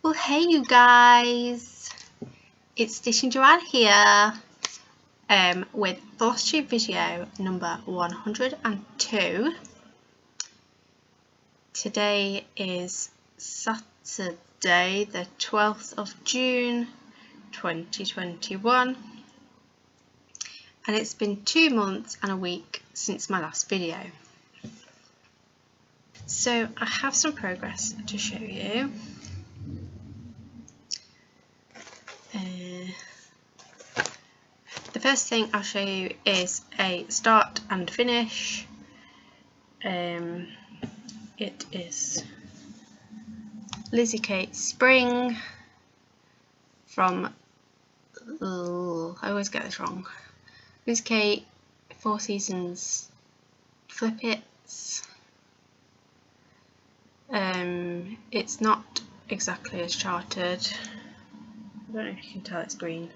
Well, hey you guys, it's Stitching Joanne here with Flosstube video number 102. Today is Saturday the 12th of June 2021 and it's been 2 months and a week since my last video. So I have some progress to show you. The first thing I'll show you is a start and finish. It is Lizzie Kate Spring from, I always get this wrong, Lizzie Kate 4 Seasons Flip It's. It's not exactly as charted. I don't know if you can tell it's green.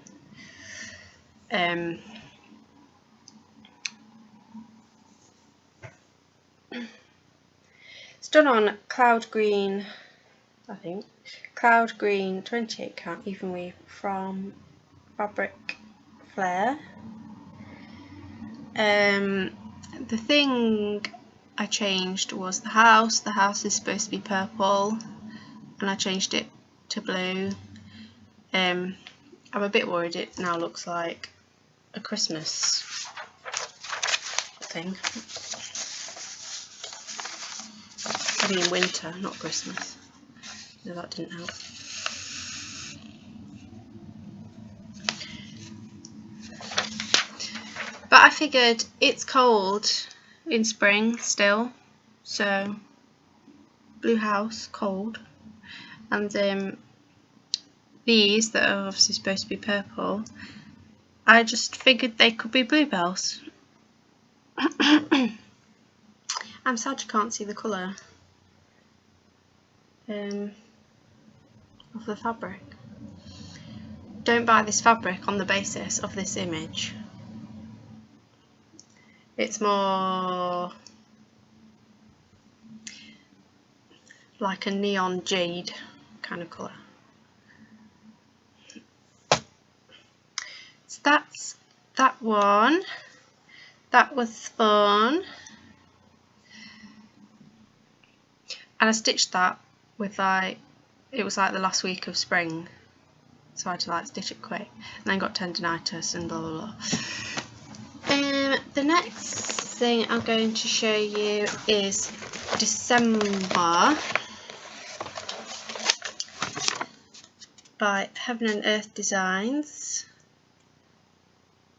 It's done on cloud green, I think. Cloud green 28 count even weave from Fabric Flare. The thing I changed was the house. The house is supposed to be purple and I changed it to blue. I'm a bit worried it now looks like a Christmas thing. I mean winter, not Christmas. No, that didn't help. But I figured it's cold in spring still, so blue house, cold, and these that are obviously supposed to be purple, I just figured they could be bluebells. I'm sad you can't see the colour of the fabric. Don't buy this fabric on the basis of this image. It's more like a neon jade kind of colour. So that's that one. That was fun. And I stitched that with it was like the last week of spring. So I had to stitch it quick. And then got tendinitis and blah blah blah. The next thing I'm going to show you is December by Heaven and Earth Designs,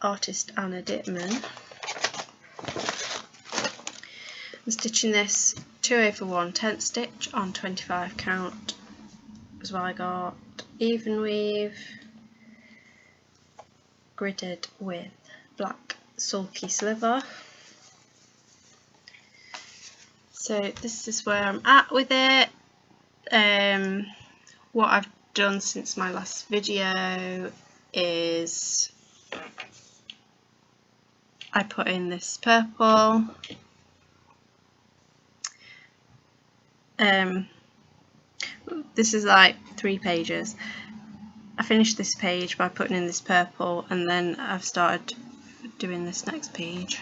artist Anna Dittmann. I'm stitching this 2/1 tent stitch on 25 count. As well, I got even weave gridded with black sulky sliver. So this is where I'm at with it. What I've done since my last video is I put in this purple. This is like 3 pages. I finished this page by putting in this purple and then I've started doing this next page.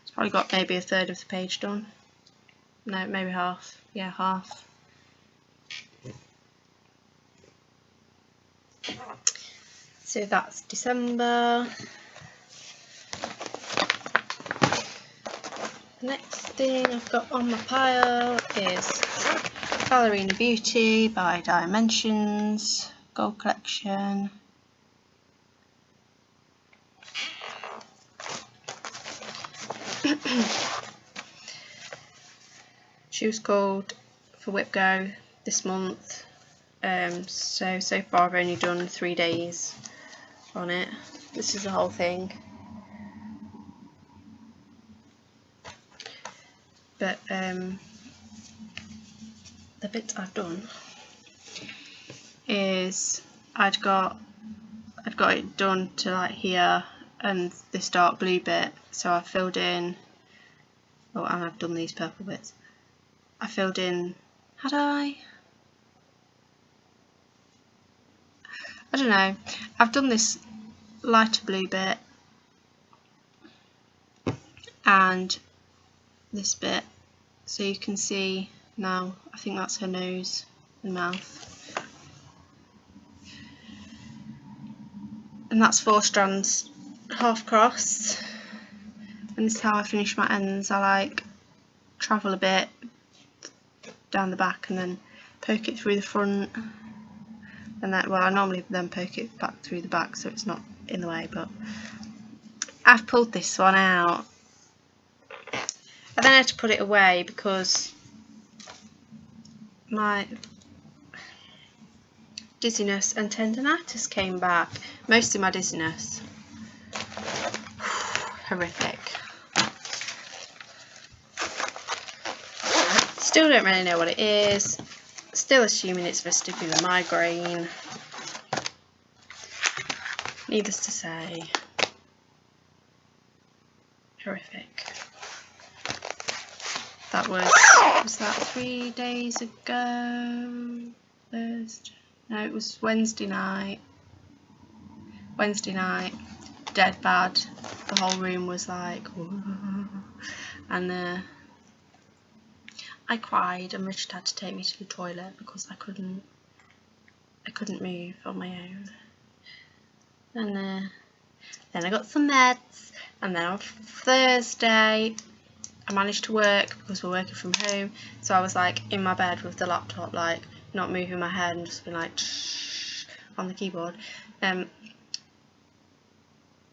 It's probably got maybe 1/3 of the page done. No, maybe half. Yeah, half. So that's December. Next thing I've got on my pile is Ballerina Beauty by Dimensions Gold Collection. She was called for Whip Go this month. So far I've only done 3 days on it. This is the whole thing. But the bit I've done is I'd got it done to like here and this dark blue bit, so I filled in, oh, and I've done these purple bits. I filled in, had I don't know, I've done this lighter blue bit and this bit, so you can see now, I think that's her nose and mouth, and that's 4 strands half crossed, and this is how I finish my ends. I like travel a bit down the back and then poke it through the front, and then, well, I normally then poke it back through the back so it's not in the way, but I've pulled this one out. I then had to put it away because my dizziness and tendinitis came back. Mostly my dizziness. Horrific. Still don't really know what it is. Still assuming it's vestibular migraine. Needless to say, horrific. That was that 3 days ago? Thursday? No, it was Wednesday night. Wednesday night, dead bad. The whole room was like, whoa. And I cried, and Richard had to take me to the toilet because I couldn't move on my own. And then I got some meds, and then on Thursday I managed to work because we're working from home, so I was like in my bed with the laptop, like not moving my head and just being like shh on the keyboard. And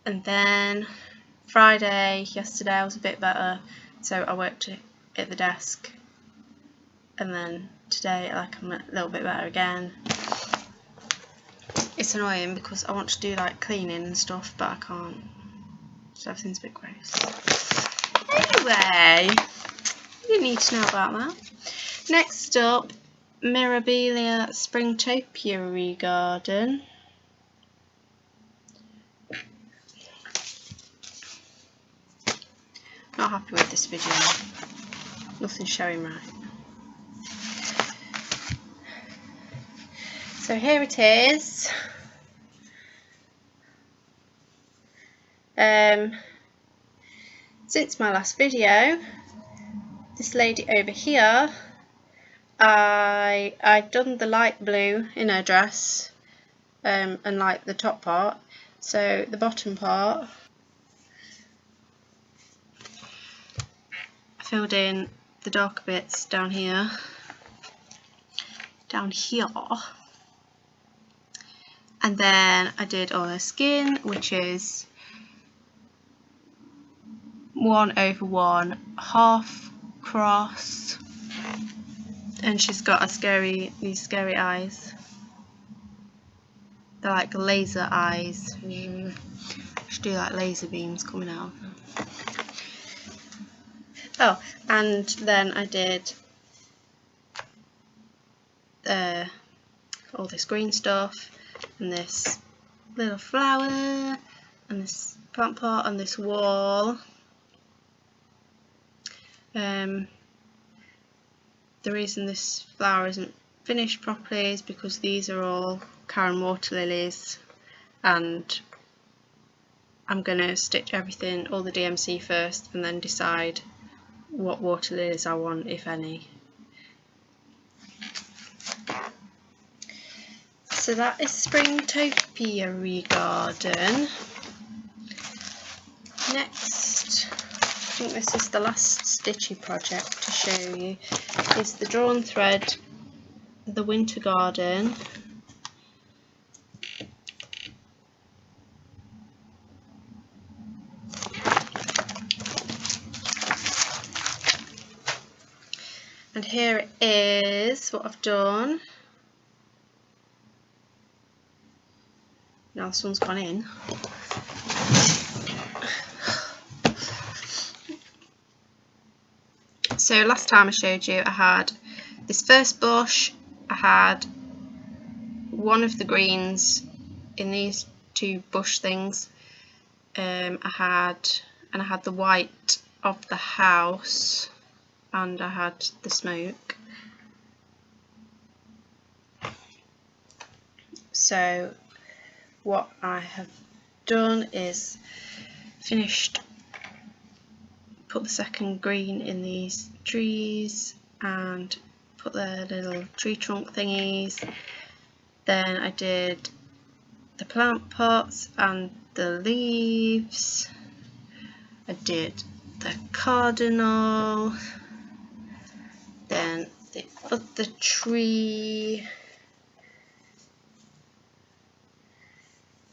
then Friday, yesterday, I was a bit better, so I worked at the desk, and then today, like, I'm a little bit better again. It's annoying because I want to do like cleaning and stuff, but I can't, so everything's a bit gross. Anyway, you need to know about that. Next up, Mirabilia Springtopia garden. Not happy with this video. Nothing's showing right. So here it is. Since my last video, this lady over here, I'd done the light blue in her dress, and like the top part, so the bottom part I filled in the darker bits down here, and then I did all her skin, which is 1/1 half cross, and she's got these scary eyes. They're like laser eyes. Should do like laser beams coming out of them. Oh, and then I did all this green stuff, and this little flower, and this plant pot, and this wall. The reason this flower isn't finished properly is because these are all Karen water lilies, and I'm going to stitch everything, all the DMC first, and then decide what water lilies I want, if any. So that is Springtopia garden. Next, I think this is the last stitchy project to show you, is the drawn thread, the winter garden. And here it is, what I've done. Now this one's gone in. So last time I showed you, I had this first bush, I had one of the greens in these 2 bush things, I had the white of the house, and I had the smoke. So what I have done is put the second green in these trees and put the little tree trunk thingies. Then I did the plant pots and the leaves. I did the cardinal, then the other tree,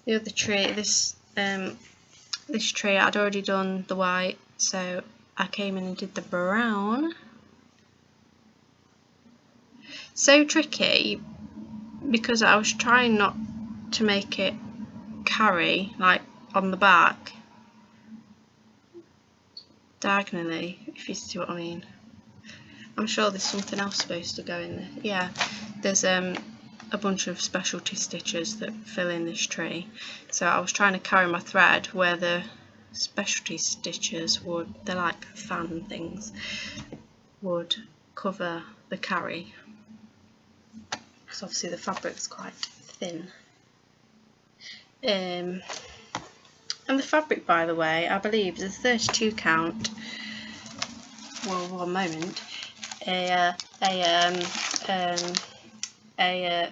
this tree I'd already done the white, so I came in and did the brown. So tricky because I was trying not to make it carry like on the back diagonally, if you see what I mean. I'm sure there's something else supposed to go in there. Yeah, there's a bunch of specialty stitches that fill in this tree, so I was trying to carry my thread where the specialty stitches would, they're like fan things, would cover the carry, because obviously the fabric's quite thin. And the fabric, by the way, I believe is a 32 count. Well, one moment. A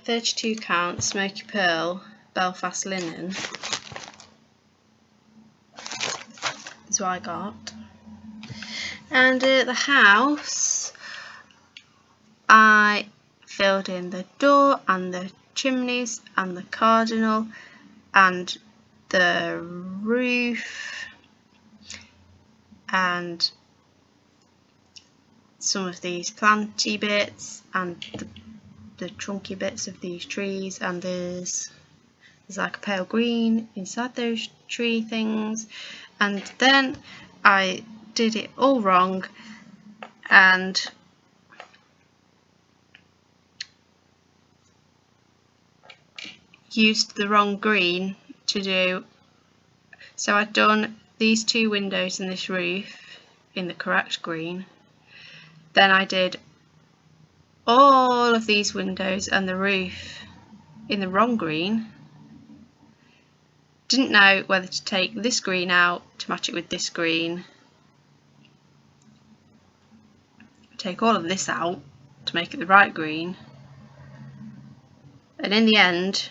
32 count smoky pearl Belfast linen is what I got. And the house, I filled in the door and the chimneys and the cardinal and the roof and some of these planty bits and the trunky bits of these trees, and there's like a pale green inside those tree things. And then I did it all wrong and used the wrong green to do. So I'd done these two windows in this roof in the correct green, then I did all of these windows and the roof in the wrong green. Didn't know whether to take this green out to match it with this green, take all of this out to make it the right green, and in the end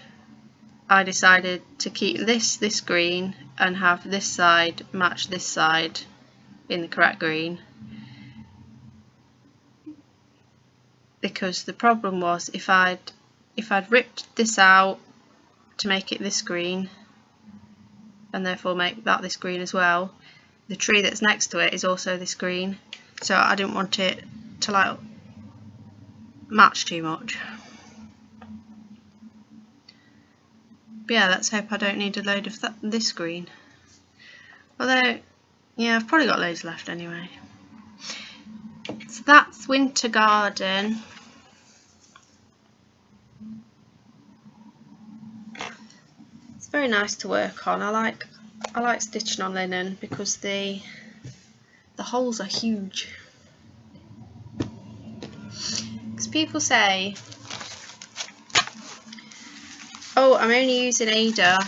I decided to keep this green and have this side match this side in the correct green, because the problem was if I'd ripped this out to make it this green and therefore make that this green as well, the tree that's next to it is also this green, so I didn't want it to like match too much. But yeah, let's hope I don't need a load of this green, although yeah, I've probably got loads left anyway. So that's Winter Garden. It's very nice to work on. I like stitching on linen because the holes are huge. Because people say, oh, I'm only using Ada,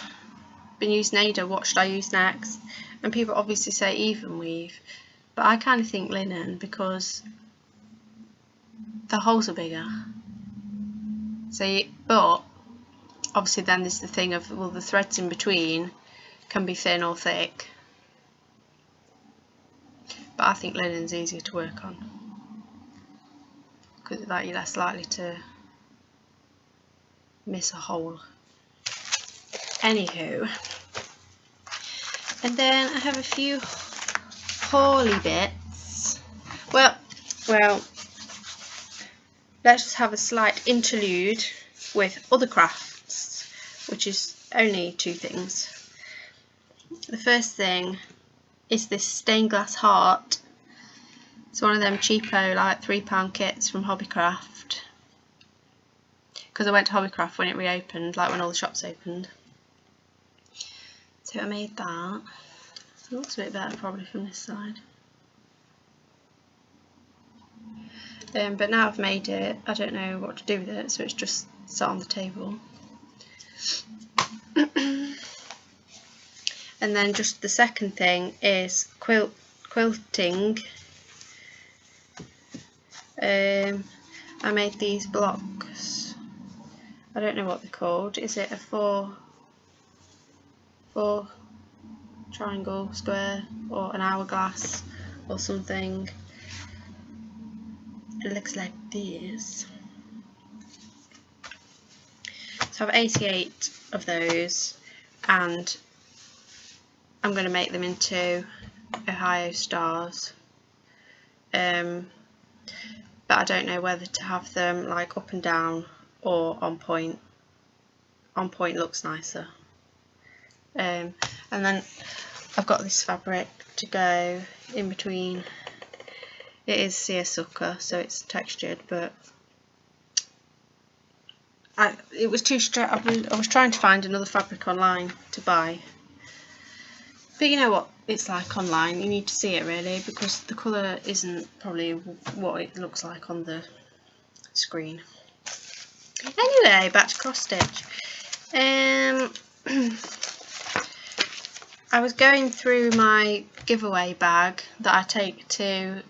been using Ada, what should I use next? And people obviously say even weave, but I kind of think linen because the holes are bigger. So, but obviously then there's the thing of, well, the threads in between can be thin or thick, but I think linen's easier to work on because like you're less likely to miss a hole. Anywho, and then I have a few hauly bits. Well, let's just have a slight interlude with other crafts, which is only two things. The first thing is this stained glass heart. It's one of them cheapo like £3 kits from Hobbycraft, because I went to Hobbycraft when it reopened, like when all the shops opened. So I made that. It looks a bit better probably from this side. but now I've made it, I don't know what to do with it, so it's just sat on the table. And then just the second thing is quilting. I made these blocks. I don't know what they're called. Is it a four triangle, square, or an hourglass or something? It looks like this. So I have 88 of those, and I'm going to make them into Ohio stars. But I don't know whether to have them like up and down or on point. On point looks nicer. And then I've got this fabric to go in between. It is seersucker, so it's textured, but it was too I was trying to find another fabric online to buy, but you know what it's like online, you need to see it really, because the colour isn't probably what it looks like on the screen. Anyway, back to cross stitch. I was going through my giveaway bag that I take to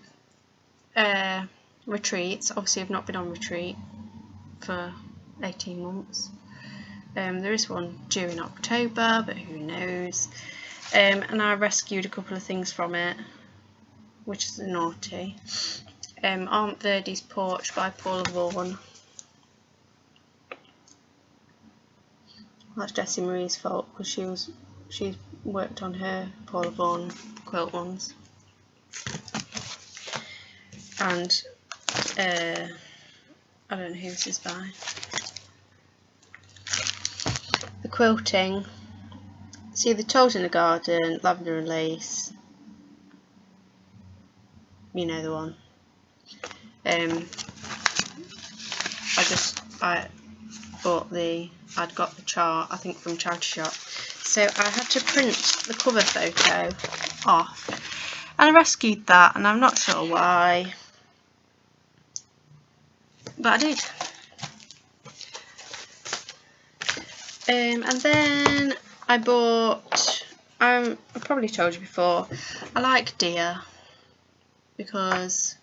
retreats. Obviously I've not been on retreat for 18 months. There is one due in October, but who knows. And I rescued a couple of things from it, which is naughty. Aunt Verdi's Porch by Paula Vaughan. That's Jessie Marie's fault, because she's worked on her Paula Vaughan quilt ones. And I don't know who this is by. The quilting. See the Toes in the Garden, Lavender and Lace. You know the one. I'd got the chart, I think from Charity Shop. So I had to print the cover photo off. And I rescued that, and I'm not sure why. But I did. And then I bought, I probably told you before, I like deer, because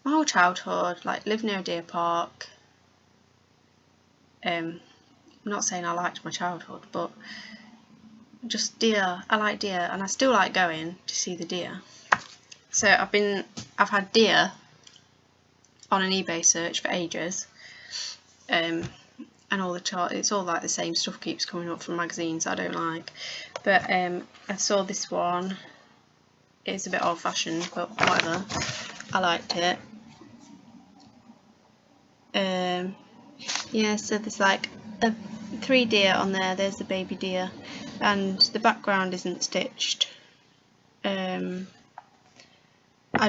my whole childhood, like, lived near a deer park. I'm not saying I liked my childhood, but just deer, I like deer, and I still like going to see the deer. So I've had deer on an eBay search for ages, and all the chart, it's all like the same stuff keeps coming up from magazines I don't like, but I saw this one. It's a bit old fashioned, but whatever, I liked it. Yeah, so there's like 3 deer on there, there's the baby deer, and the background isn't stitched. I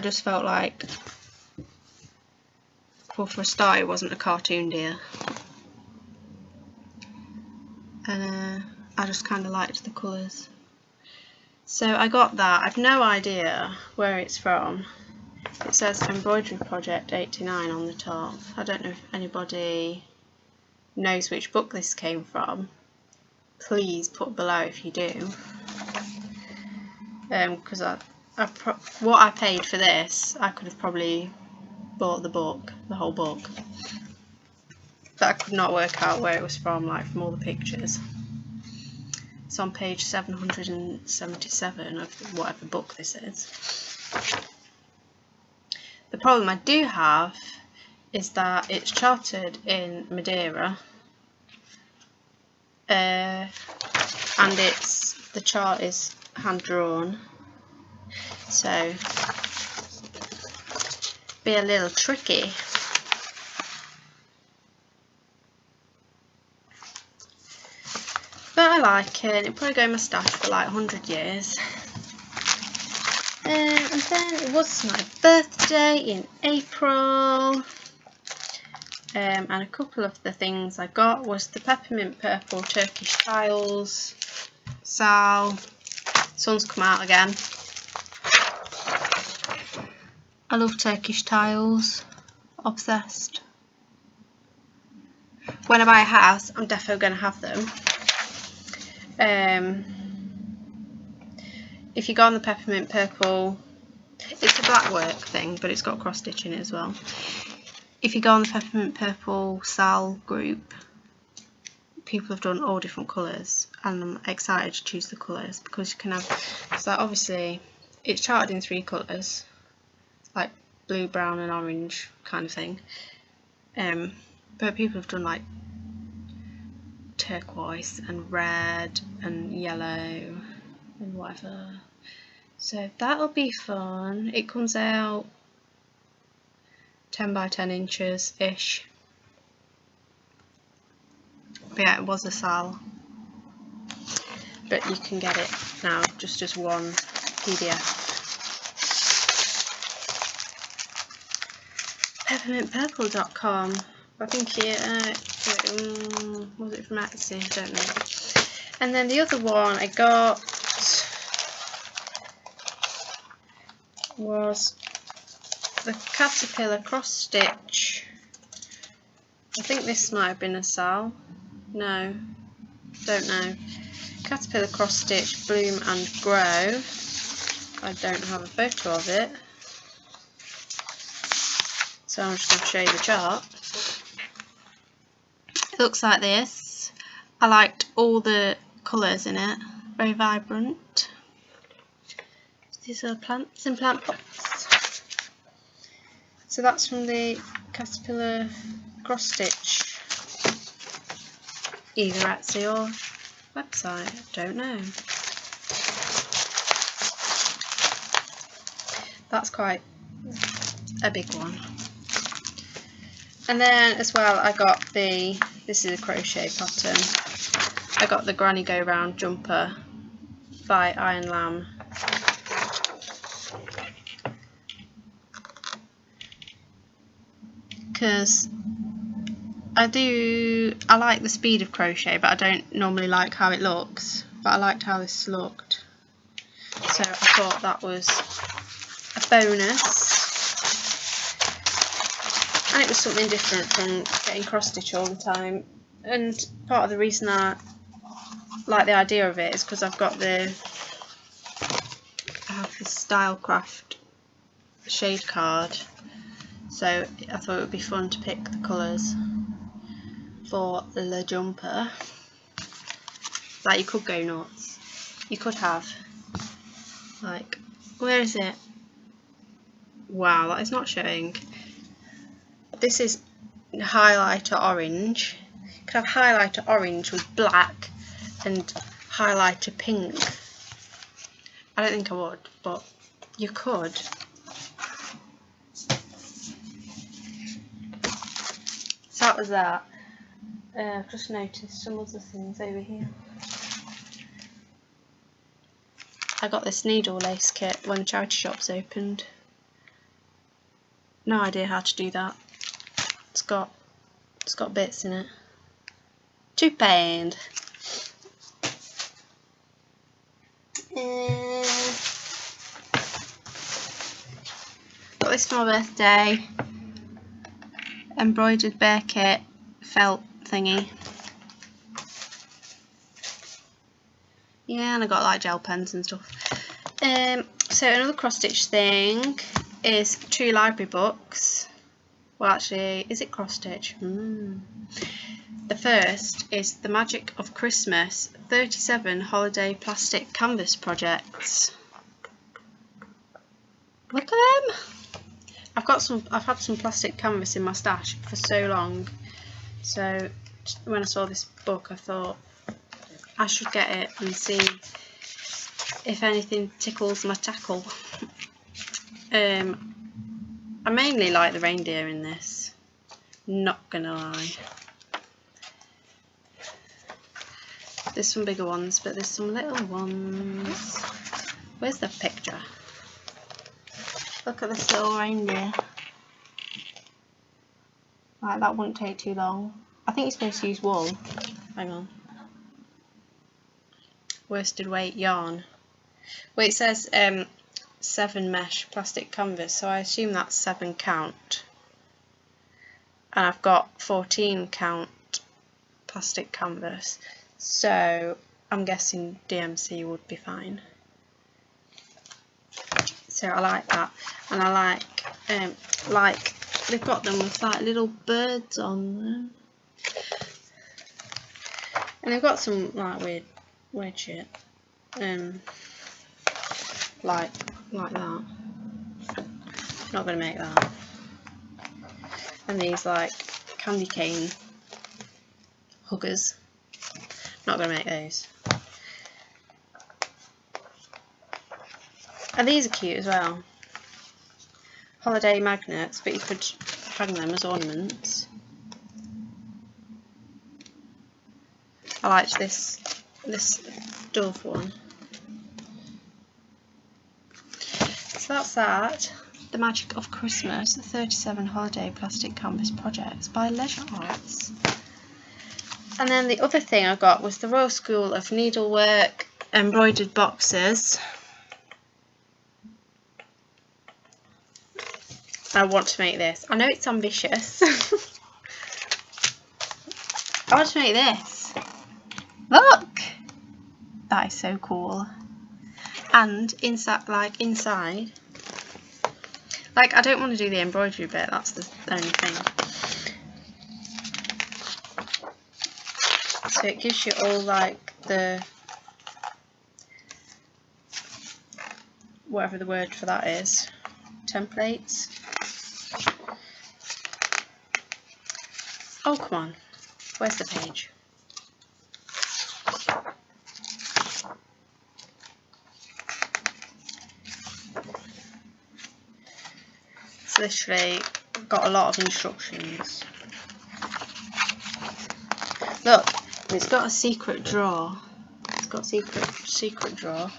just felt like, well, for a start it wasn't a cartoon deer, and I just kind of liked the colours, so I got that. I've no idea where it's from. It says Embroidery Project 89 on the top. I don't know if anybody knows which book this came from. Please put below if you do, because what I paid for this, I could have probably bought the book, the whole book, but I could not work out where it was from, like from all the pictures. It's on page 777 of whatever book this is. The problem I do have is that it's charted in Madeira, and the chart is hand drawn, so be a little tricky. But I like it. It'll probably go in my stash for like 100 years. And then it was my birthday in April. And a couple of the things I got was the Peppermint Purple Turkish tiles. So, sun's come out again. I love Turkish tiles. Obsessed. When I buy a house, I'm definitely going to have them. If you go on the Peppermint Purple, it's a black work thing, but it's got cross stitch in it as well. If you go on the Peppermint Purple Sal group, people have done all different colours, and I'm excited to choose the colours because you can have, so obviously it's charted in 3 colours, like blue, brown and orange kind of thing, but people have done like turquoise and red and yellow and whatever, so that'll be fun. It comes out 10 by 10 inches ish. But yeah, it was a Sal, but you can get it now just as one PDF. Peppermintpurple.com. I think was it from Etsy? I don't know. And then the other one I got was the Caterpillar cross stitch. I think this might have been a Sal. No, don't know. Caterpillar cross stitch bloom and grow. I don't have a photo of it, so I'm just going to show you the chart. It looks like this. I liked all the colours in it, very vibrant. These are plants in plant pots. So that's from the Caterpillar cross stitch, either Etsy or website, I don't know. That's quite a big one. And then as well I got this is a crochet pattern, I got the Granny Go Round jumper by Iron Lamb. Because I like the speed of crochet, but I don't normally like how it looks, but I liked how this looked, so I thought that was a bonus, and it was something different from getting cross stitch all the time. And part of the reason I like the idea of it is because I have this Stylecraft shade card, so I thought it would be fun to pick the colours for the jumper. Like, you could go nuts. You could have, like, where is it? Wow, that is not showing. This is highlighter orange. You could have highlighter orange with black and highlighter pink. I don't think I would, but you could. So that was that. I've just noticed some other things over here. I got this needle lace kit when the charity shops opened. No idea how to do that. It's got bits in it. Too pained. Got this for my birthday. Embroidered bear kit felt thingy. Yeah, and I got like gel pens and stuff. So another cross stitch thing is 2 library books. Well, actually, is it cross stitch? The first is The Magic of Christmas, 37 holiday plastic canvas projects. Look at them. I've had some plastic canvas in my stash for so long, so when I saw this book I thought I should get it and see if anything tickles my tackle. I mainly like the reindeer in this, not gonna lie. There's some bigger ones, but there's some little ones. Where's the picture? Look at this little reindeer. Right, that wouldn't take too long. I think you're supposed to use wool. Hang on. Worsted weight yarn. Well, it says 7 mesh plastic canvas, so I assume that's 7 count. and I've got 14 count plastic canvas, so I'm guessing DMC would be fine. So I like that, and I like they've got them with like little birds on them, and they've got some like weird shit, like that. Not gonna make that. And these like candy cane huggers. Not gonna make those. And these are cute as well. Holiday magnets, but you could hang them as ornaments. I liked this dove one. So that's that. The Magic of Christmas, the 37 Holiday Plastic Canvas Projects by Leisure Arts. And then the other thing I got was the Royal School of Needlework embroidered boxes. I want to make this. I know it's ambitious. I want to make this. Look! That is so cool. And inside, like I don't want to do the embroidery bit, that's the only thing. So it gives you all like the, whatever the word for that is, templates. Oh, come on. Where's the page? It's literally got a lot of instructions. Look, it's got a secret drawer. It's got a secret drawer.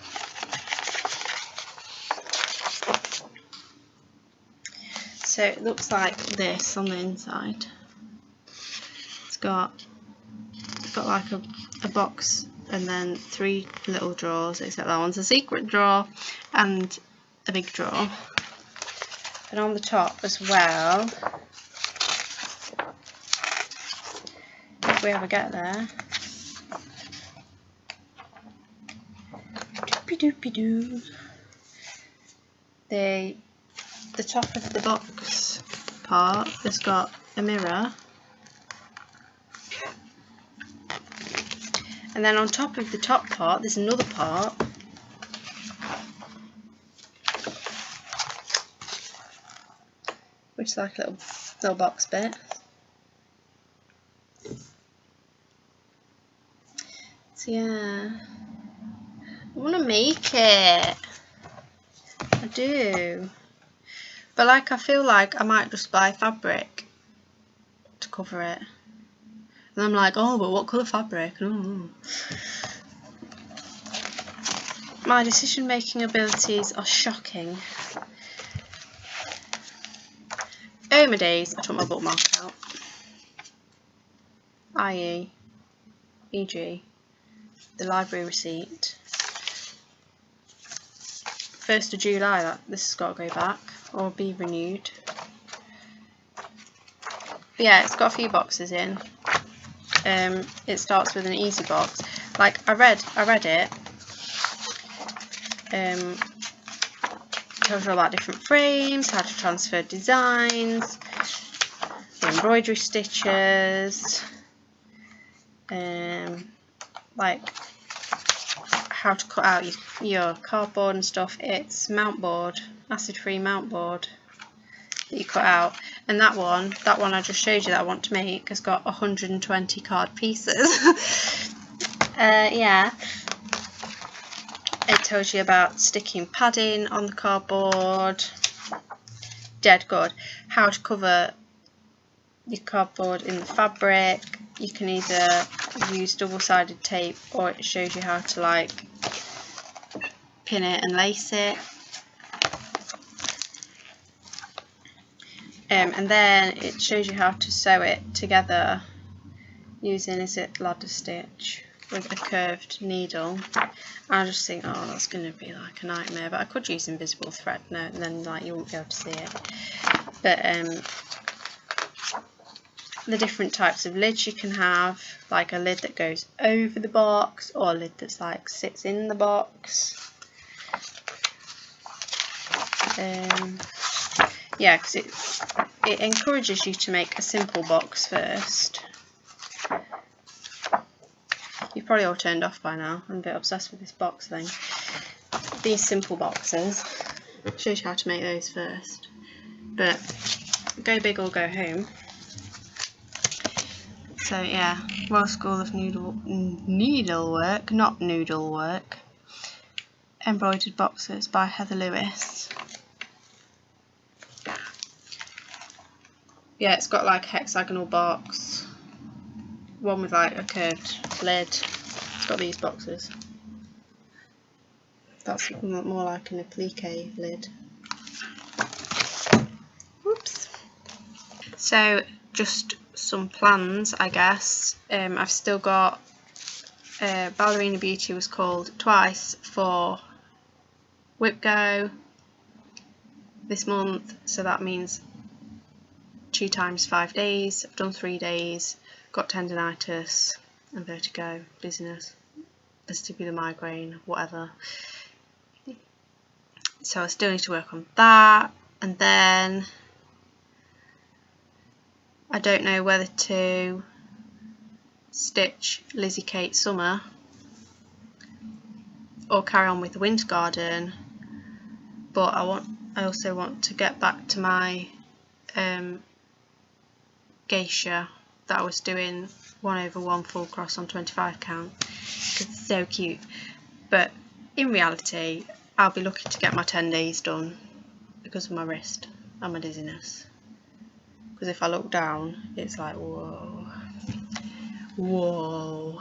So it looks like this on the inside. It's got like a box and then 3 little drawers, except that one's a secret drawer and a big drawer. And on the top as well, if we ever get there, doopy-doopy-doo, the top of the box part has got a mirror, and then on top of the top part there's another part which is like a little box bit. So yeah, I want to make it. I do. But like, I feel like I might just buy fabric to cover it. And I'm like, oh, but what colour fabric? Oh. My decision making abilities are shocking. Oh my days, I took my bookmark out. E.g. the library receipt. 1st of July, this has got to go back or be renewed. But yeah, it's got a few boxes in. It starts with an easy box. Like I read it. Tells you about different frames, how to transfer designs, the embroidery stitches, like how to cut out your cardboard and stuff. It's mount board, acid free mount board that you cut out, and that one I just showed you that I want to make has got 120 card pieces. Yeah, it tells you about sticking padding on the cardboard, dead good, how to cover your cardboard in the fabric. You can either use double-sided tape, or it shows you how to like pin it and lace it. And then it shows you how to sew it together using, is it ladder stitch with a curved needle. I just think, oh, that's going to be like a nightmare, but I could use invisible thread now, and then like you won't be able to see it. But the different types of lids you can have, like a lid that goes over the box or a lid that's like sits in the box. Yeah, because it encourages you to make a simple box first. You've probably all turned off by now. I'm a bit obsessed with this box thing. These simple boxes, shows you how to make those first. But go big or go home. So yeah, Royal School of Needlework, not Noodlework. Embroidered Boxes by Heather Lewis. Yeah, it's got like a hexagonal box, one with like a curved lid. It's got these boxes. That's more like an applique lid. Whoops. So just some plans, I guess. I've still got Ballerina Beauty was called twice for Whip Go this month, so that means 2 times 5 days. I've done 3 days, got tendinitis and vertigo, dizziness, vestibular migraine, whatever. So I still need to work on that, and then I don't know whether to stitch Lizzie Kate Summer or carry on with the Winter Garden, but I also want to get back to my geisha that I was doing 1/1 full cross on 25 count, because it's so cute. But in reality, I'll be looking to get my 10 days done because of my wrist and my dizziness. Because if I look down, it's like, whoa, whoa.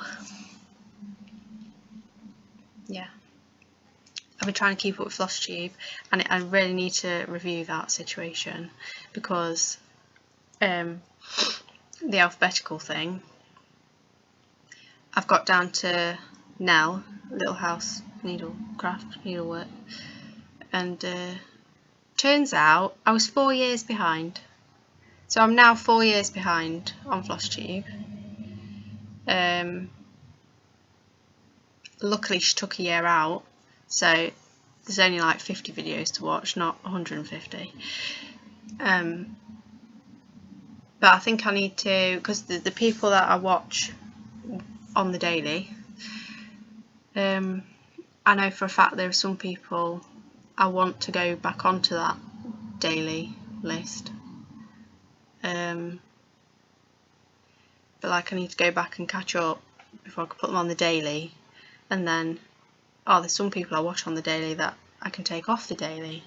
Yeah. I've been trying to keep up with Flosstube, and I really need to review that situation, because the alphabetical thing, I've got down to Nell, Little House Needlework, and turns out I was 4 years behind. So I'm now 4 years behind on Flosstube. Luckily she took a year out, so there's only like 50 videos to watch, not 150. But I think I need to, because the people that I watch on the daily, I know for a fact there are some people I want to go back onto that daily list. But like I need to go back and catch up before I can put them on the daily, and then there's some people I watch on the daily that I can take off the daily.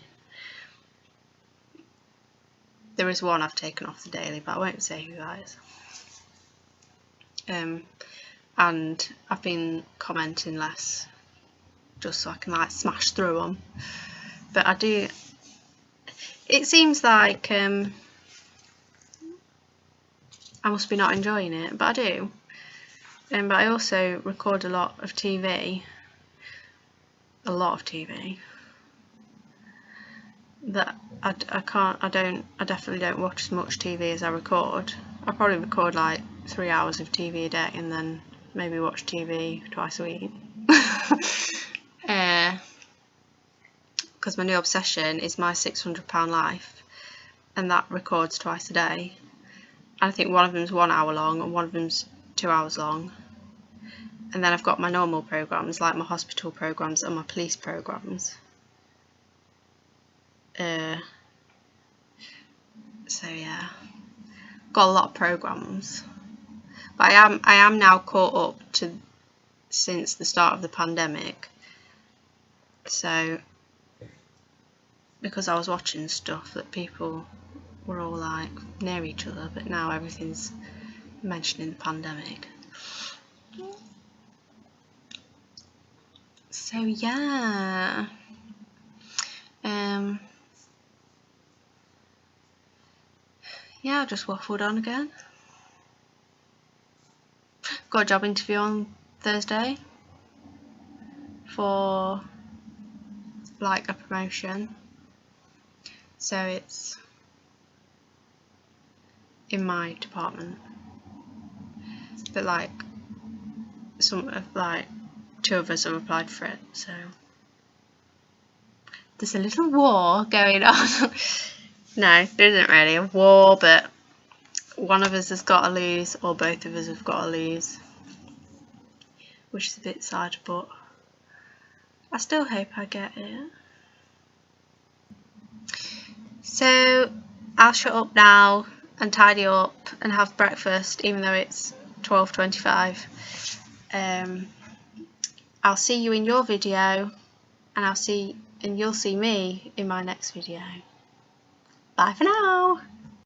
There is one I've taken off the daily, but I won't say who that is. And I've been commenting less just so I can like smash through them. But I do, it seems like I must be not enjoying it, but I do. But I also record a lot of TV. That I definitely don't watch as much TV as I record. I probably record like 3 hours of TV a day and then maybe watch TV twice a week. Because my new obsession is My £600 Life, and that records twice a day. I think one of them's 1 hour long and one of them's 2 hours long. And then I've got my normal programmes, like my hospital programmes and my police programmes. So yeah, got a lot of programmes, but I am now caught up to since the start of the pandemic. So because I was watching stuff that people were all like near each other, but now everything's mentioning the pandemic. So yeah, yeah, I just waffled on again. Got a job interview on Thursday for like a promotion, so it's in my department, but like some of like 2 of us have applied for it, so there's a little war going on. No, there isn't really a war, but one of us has got to lose, or both of us have got to lose, which is a bit sad, but I still hope I get it. So I'll shut up now and tidy up and have breakfast, even though it's 12:25. I'll see you in your video, and you'll see me in my next video. Bye for now.